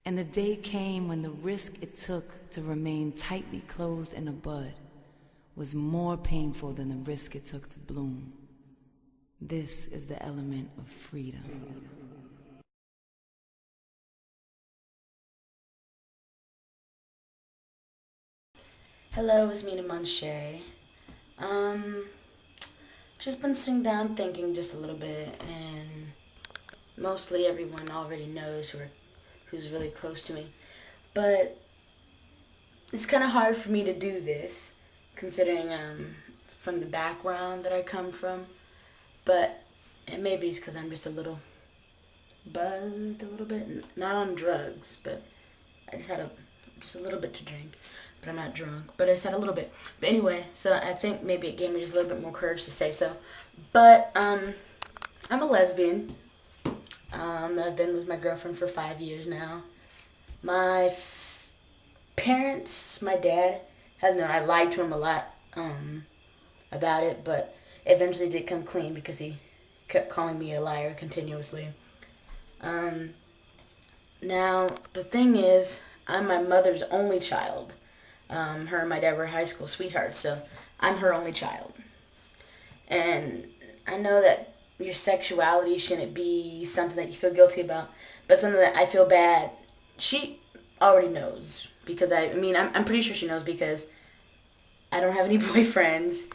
And the day came when the risk it took to remain tightly closed in a bud was more painful than the risk it took to bloom. This is the element of freedom. Hello, it's Mina Monche. Just been sitting down thinking just a little bit, and mostly everyone already knows who's really close to me. But it's kind of hard for me to do this, considering from the background that I come from. But and maybe it's because I'm just a little buzzed a little bit, not on drugs, but I just had just a little bit to drink. But I'm not drunk. But I just had a little bit. But anyway, so I think maybe it gave me just a little bit more courage to say so. But I'm a lesbian. I've been with my girlfriend for 5 years now. My parents, my dad has known. I lied to him a lot about it, but eventually did come clean because he kept calling me a liar continuously. Now, the thing is, I'm my mother's only child. Her and my dad were high school sweethearts, so I'm her only child. And I know that your sexuality shouldn't be something that you feel guilty about, but something that I feel bad. She already knows because I'm pretty sure she knows because I don't have any boyfriends.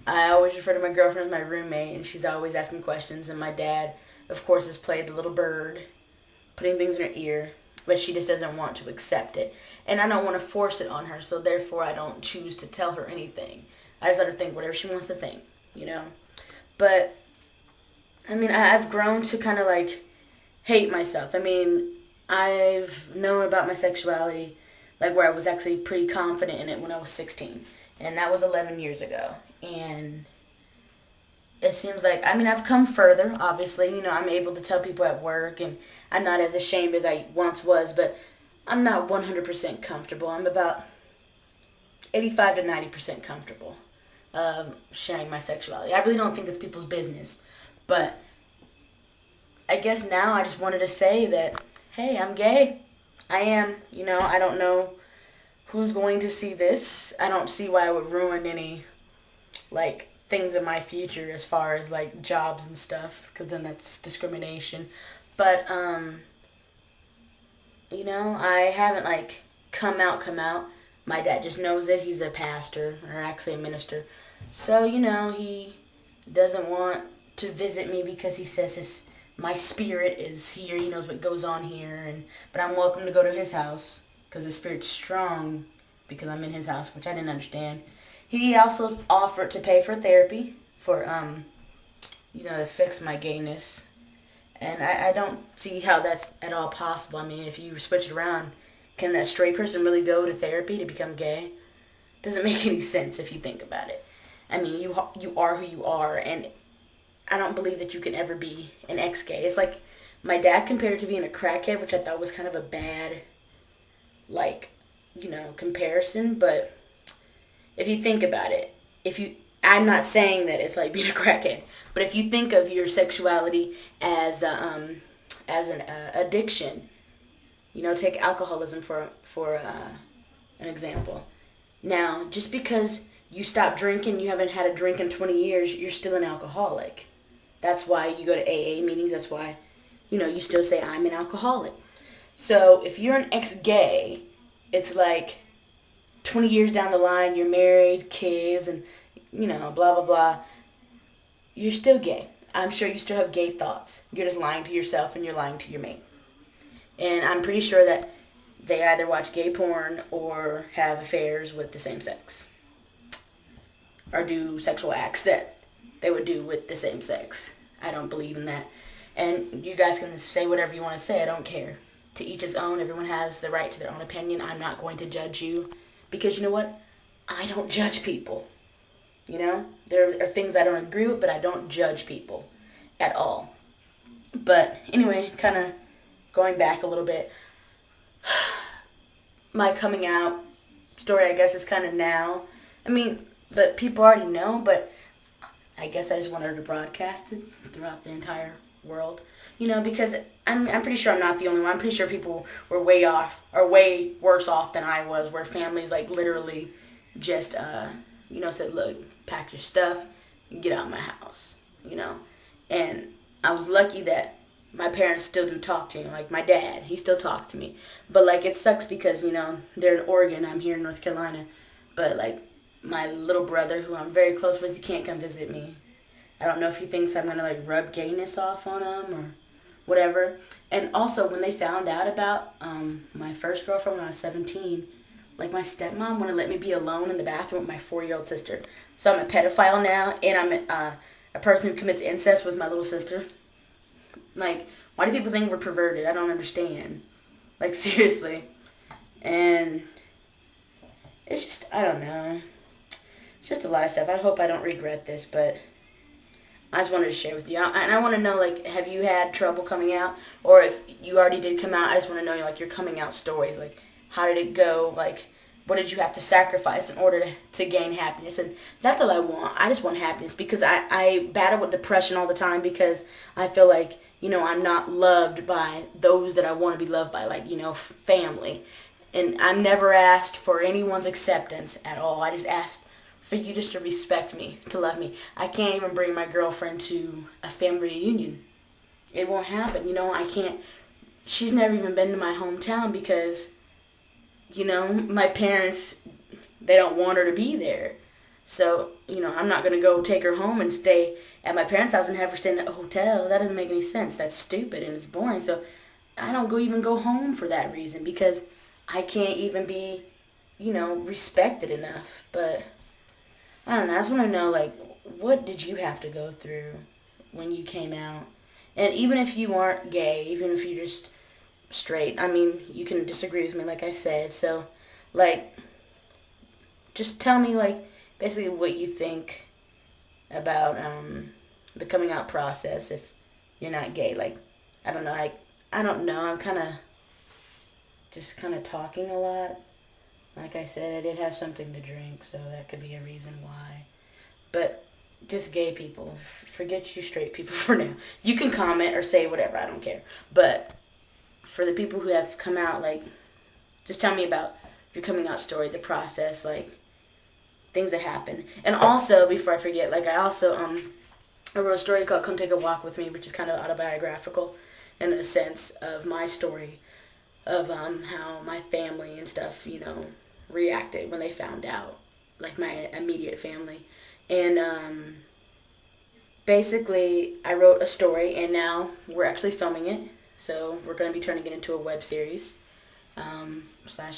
I always refer to my girlfriend as my roommate, and she's always asking questions. And my dad, of course, has played the little bird, putting things in her ear, but she just doesn't want to accept it. And I don't want to force it on her, so therefore I don't choose to tell her anything. I just let her think whatever she wants to think, you know? But, I've grown to kind of like hate myself. I've known about my sexuality, like where I was actually pretty confident in it when I was 16. And that was 11 years ago. And it seems like, I've come further, obviously. I'm able to tell people at work, and I'm not as ashamed as I once was, but I'm not 100% comfortable. I'm about 85 to 90% comfortable sharing my sexuality. I really don't think it's people's business, but I guess now I just wanted to say that, hey, I'm gay. I am. I don't know who's going to see this. I don't see why it would ruin any, things in my future as far as, jobs and stuff, because then that's discrimination. But, I haven't, come out. My dad just knows that he's a pastor, or actually a minister. So, he doesn't want to visit me because he says my spirit is here. He knows what goes on here. But I'm welcome to go to his house because the spirit's strong because I'm in his house, which I didn't understand. He also offered to pay for therapy for, to fix my gayness. And I don't see how that's at all possible. If you switch it around, can that straight person really go to therapy to become gay? Doesn't make any sense if you think about it. You are who you are, and I don't believe that you can ever be an ex-gay. It's like my dad compared it to being a crackhead, which I thought was kind of a bad, comparison. But if you think about it, I'm not saying that it's like being a crackhead, but if you think of your sexuality as an addiction, take alcoholism for an example. Now, just because you stop drinking, you haven't had a drink in 20 years, you're still an alcoholic. That's why you go to AA meetings. That's why, you still say, I'm an alcoholic. So if you're an ex-gay, it's like 20 years down the line, you're married, kids, and, blah, blah, blah. You're still gay. I'm sure you still have gay thoughts. You're just lying to yourself and you're lying to your mate. And I'm pretty sure that they either watch gay porn or have affairs with the same sex. Or do sexual acts that they would do with the same sex. I don't believe in that. And you guys can say whatever you want to say. I don't care. To each his own. Everyone has the right to their own opinion. I'm not going to judge you. Because you know what? I don't judge people. There are things I don't agree with, but I don't judge people at all. But anyway, kind of going back a little bit. My coming out story, I guess, is kind of now. But people already know, but I guess I just wanted to broadcast it throughout the entire world, because I'm pretty sure I'm not the only one. I'm pretty sure people were way off or way worse off than I was, where families like literally just said, look, pack your stuff and get out of my house, and I was lucky that my parents still do talk to me. Like my dad, he still talks to me, but like it sucks because they're in Oregon, I'm here in North Carolina, but like my little brother, who I'm very close with, he can't come visit me. I don't know if he thinks I'm gonna like rub gayness off on him or whatever. And also, when they found out about my first girlfriend when I was 17, like my stepmom wouldn't let me be alone in the bathroom with my 4-year-old sister. So I'm a pedophile now, and I'm a person who commits incest with my little sister. Like, why do people think we're perverted? I don't understand. Like, seriously. And it's just, I don't know. It's just a lot of stuff. I hope I don't regret this, but I just wanted to share with you. And I want to know, like, have you had trouble coming out? Or if you already did come out, I just want to know, like, your coming out stories. Like, how did it go? Like, what did you have to sacrifice in order to gain happiness? And that's all I want. I just want happiness because I battle with depression all the time because I feel like, I'm not loved by those that I want to be loved by, like, family. And I've never asked for anyone's acceptance at all. I just asked for you just to respect me, to love me. I can't even bring my girlfriend to a family reunion. It won't happen. I can't. She's never even been to my hometown because, my parents, they don't want her to be there. So, I'm not going to go take her home and stay at my parents' house and have her stay in the hotel. That doesn't make any sense. That's stupid and it's boring. So I don't even go home for that reason because I can't even be, respected enough. But I don't know. I just want to know, like, what did you have to go through when you came out? And even if you aren't gay, even if you're just straight, I mean, you can disagree with me, like I said. So, like, just tell me, like, basically what you think about the coming out process if you're not gay. Like, I don't know. Like, I don't know. I'm kind of talking a lot. Like I said, I did have something to drink, so that could be a reason why. But just gay people. Forget you straight people for now. You can comment or say whatever. I don't care. But for the people who have come out, like, just tell me about your coming out story, the process, like, things that happen. And also, before I forget, like, I also I wrote a story called Come Take a Walk With Me, which is kind of autobiographical in a sense of my story of how my family and stuff, reacted when they found out, like my immediate family. And basically, I wrote a story, and now we're actually filming it. So we're going to be turning it into a web series /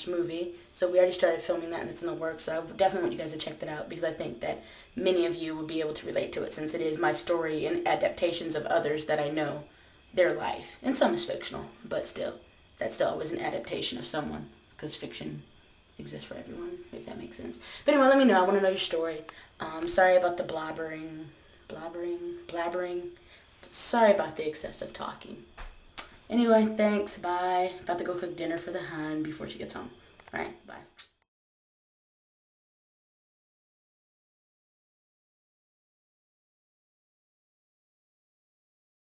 movie. So we already started filming that, and it's in the works. So I definitely want you guys to check that out because I think that many of you will be able to relate to it since it is my story and adaptations of others that I know their life. And some is fictional, but still, that's still always an adaptation of someone because fiction exists for everyone, if that makes sense. But anyway, let me know. I want to know your story. Sorry about the blabbering. Sorry about the excessive talking. Anyway, thanks. Bye. About to go cook dinner for the hun before she gets home. All right, bye.